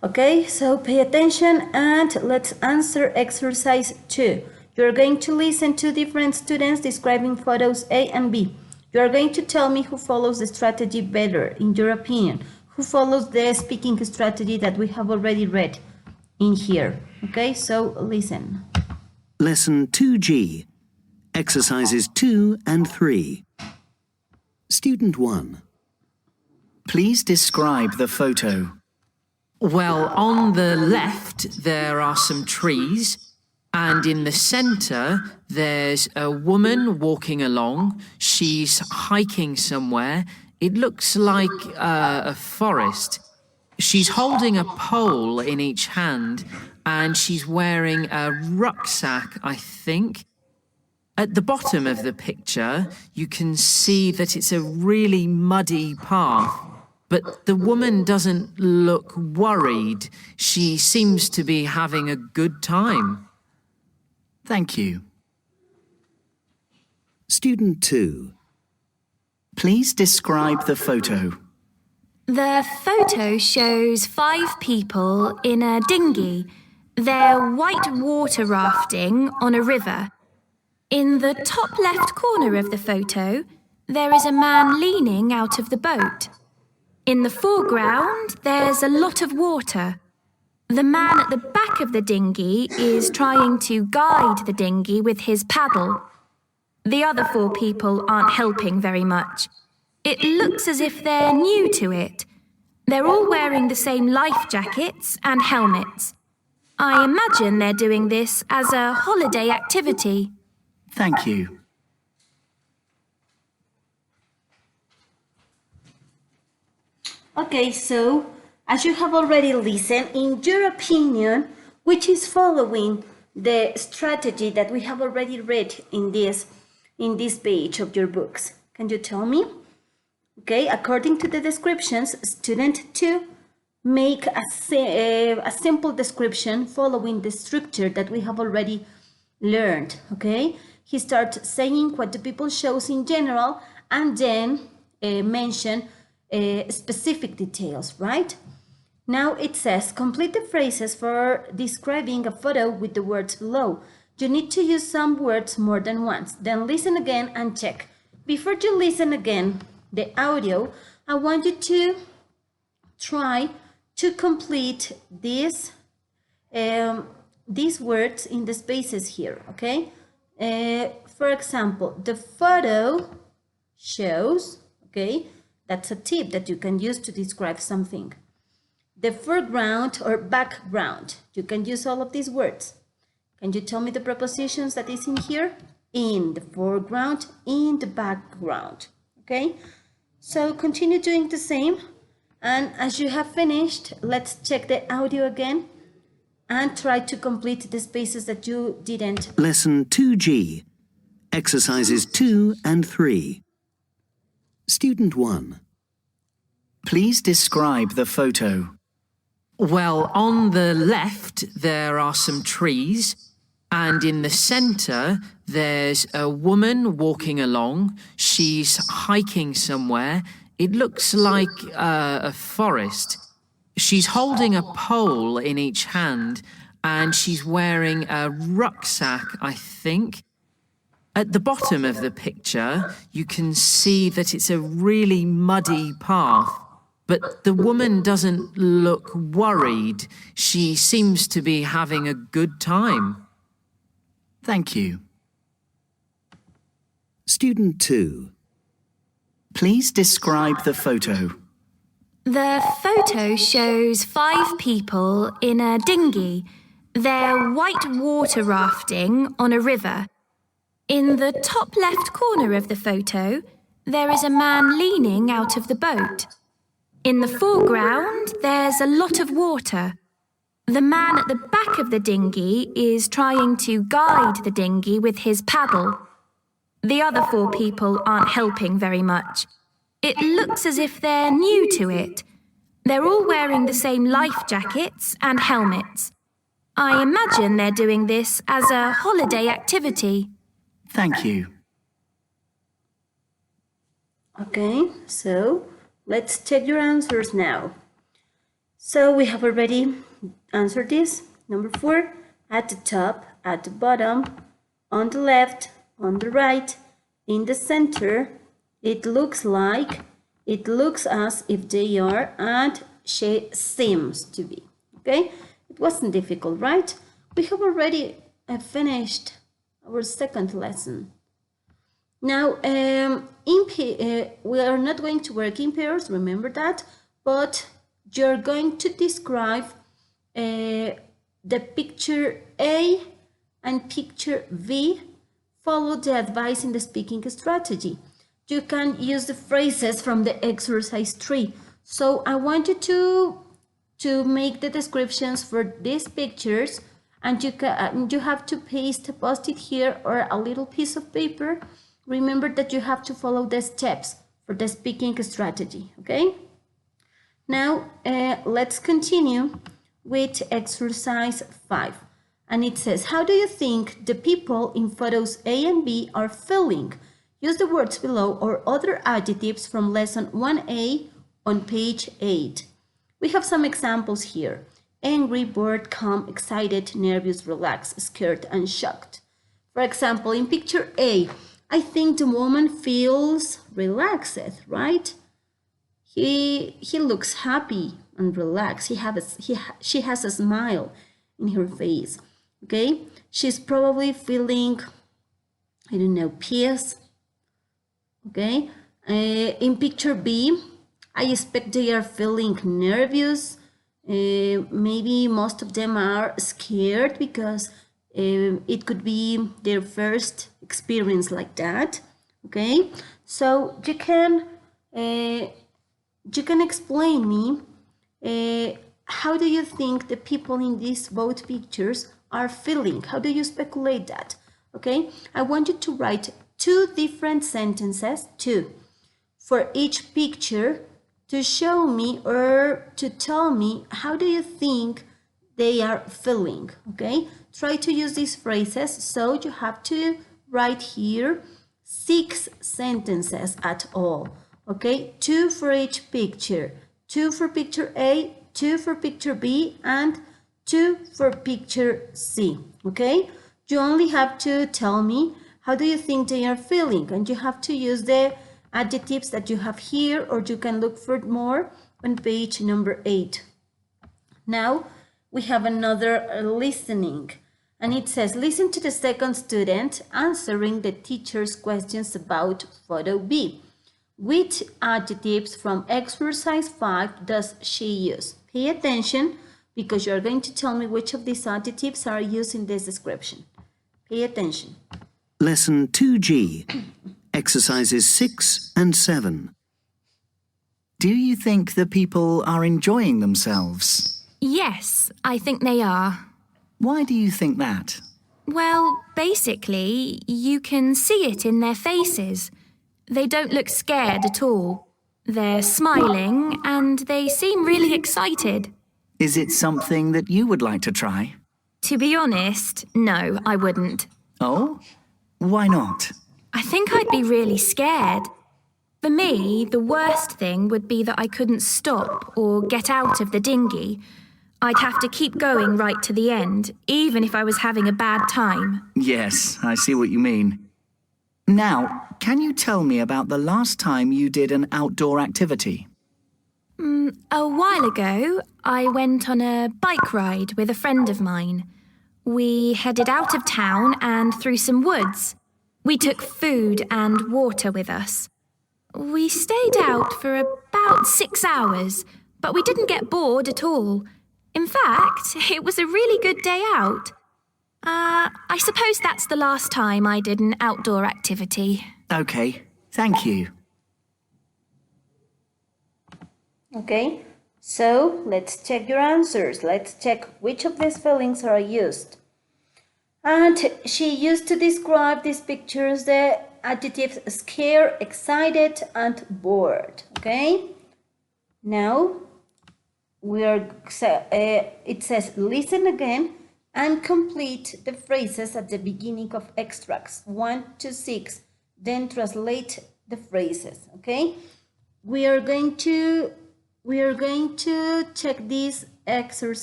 Okay, so pay attention and let's answer exercise 2. You're going to listen to different students describing photos A and B. You are going to tell me who follows the strategy better, in your opinion. Who follows the speaking strategy that we have already read in here. Okay, so listen. Lesson 2G, exercises 2 and 3. Student 1. Please describe the photo. Well, on the left, there are some trees, and in the center, there's a woman walking along. She's hiking somewhere. It looks like a forest. She's holding a pole in each hand, and she's wearing a rucksack, I think. At the bottom of the picture, you can see that it's a really muddy path. But the woman doesn't look worried. She seems to be having a good time. Thank you. Student 2. Please describe the photo. The photo shows 5 people in a dinghy. They're white water rafting on a river. In the top left corner of the photo, there is a man leaning out of the boat. In the foreground, there's a lot of water. The man at the back of the dinghy is trying to guide the dinghy with his paddle. The other 4 people aren't helping very much. It looks as if they're new to it. They're all wearing the same life jackets and helmets. I imagine they're doing this as a holiday activity. Thank you. Okay, so as you have already listened, in your opinion, which is following the strategy that we have already read in this page of your books? Can you tell me? Okay, according to the descriptions, student 2 make a simple description following the structure that we have already learned. Okay, he starts saying what the people shows in general and then mention specific details, right? Now it says, complete the phrases for describing a photo with the words below. You need to use some words more than once. Then listen again and check. Before you listen again, the audio, I want you to try to complete these words in the spaces here, okay? For example, the photo shows, okay? That's a tip that you can use to describe something. The foreground or background, you can use all of these words. Can you tell me the prepositions that is in here? In the foreground, in the background, okay? So continue doing the same. And as you have finished, let's check the audio again and try to complete the spaces that you didn't. Lesson 2G, exercises 2 and 3. Student 1. Please describe the photo. Well, on the left, there are some trees, and in the center, there's a woman walking along. She's hiking somewhere. It looks like a forest. She's holding a pole in each hand, and she's wearing a rucksack, I think. At the bottom of the picture, you can see that it's a really muddy path. But the woman doesn't look worried. She seems to be having a good time. Thank you. Student 2. Please describe the photo. The photo shows 5 people in a dinghy. They're white water rafting on a river. In the top left corner of the photo, there is a man leaning out of the boat. In the foreground, there's a lot of water. The man at the back of the dinghy is trying to guide the dinghy with his paddle. The other 4 people aren't helping very much. It looks as if they're new to it. They're all wearing the same life jackets and helmets. I imagine they're doing this as a holiday activity. Thank you. Okay, so let's check your answers now. So we have already answered this. Number 4, at the top, at the bottom, on the left, on the right, in the center, it looks as if they are, and she seems to be. Okay, it wasn't difficult, right? We have already finished our second lesson. Now, we are not going to work in pairs, remember that, but you're going to describe the picture A and picture V. Follow the advice in the speaking strategy. You can use the phrases from the exercise 3. So I want you to make the descriptions for these pictures, and you have to paste a post-it here or a little piece of paper. Remember that you have to follow the steps for the speaking strategy, okay? Now, let's continue with exercise 5. And it says, how do you think the people in photos A and B are feeling? Use the words below or other adjectives from lesson 1A on page 8. We have some examples here. Angry, bored, calm, excited, nervous, relaxed, scared, and shocked. For example, in picture A, I think the woman feels relaxed, right? He looks happy and relaxed. She has a smile in her face. Okay, she's probably feeling, I don't know, peace. Okay, in picture B, I expect they are feeling nervous. Maybe most of them are scared because it could be their first experience like that. Okay, so you can explain me how do you think the people in these both pictures are feeling? How do you speculate that? Okay, I want you to write 2 different sentences, 2, for each picture to show me or to tell me how do you think they are feeling, okay? Try to use these phrases, so you have to write here 6 sentences at all, okay? 2 for each picture, 2 for picture A, 2 for picture B, and 2 for picture C, okay? You only have to tell me how do you think they are feeling, and you have to use the adjectives that you have here, or you can look for more on page number 8. Now we have another listening, and it says, listen to the second student answering the teacher's questions about photo B. Which adjectives from exercise 5 does she use? Pay attention, because you're going to tell me which of these adjectives are used in this description. Pay attention. Lesson 2G, exercises 6 and 7. Do you think the people are enjoying themselves? Yes, I think they are. Why do you think that? Well, basically, you can see it in their faces. They don't look scared at all. They're smiling and they seem really excited. Is it something that you would like to try? To be honest, no, I wouldn't. Oh? Why not? I think I'd be really scared. For me, the worst thing would be that I couldn't stop or get out of the dinghy. I'd have to keep going right to the end, even if I was having a bad time. Yes, I see what you mean. Now, can you tell me about the last time you did an outdoor activity? A while ago, I went on a bike ride with a friend of mine. We headed out of town and through some woods. We took food and water with us. We stayed out for about 6 hours, but we didn't get bored at all. In fact, it was a really good day out. I suppose that's the last time I did an outdoor activity. Okay, thank you. Okay, so let's check your answers. Let's check which of these feelings are used. And she used to describe these pictures the adjectives scared, excited, and bored. Okay, now it says listen again and complete the phrases at the beginning of extracts 1 to 6, then translate the phrases. Okay, we are going to we are going to check this exercise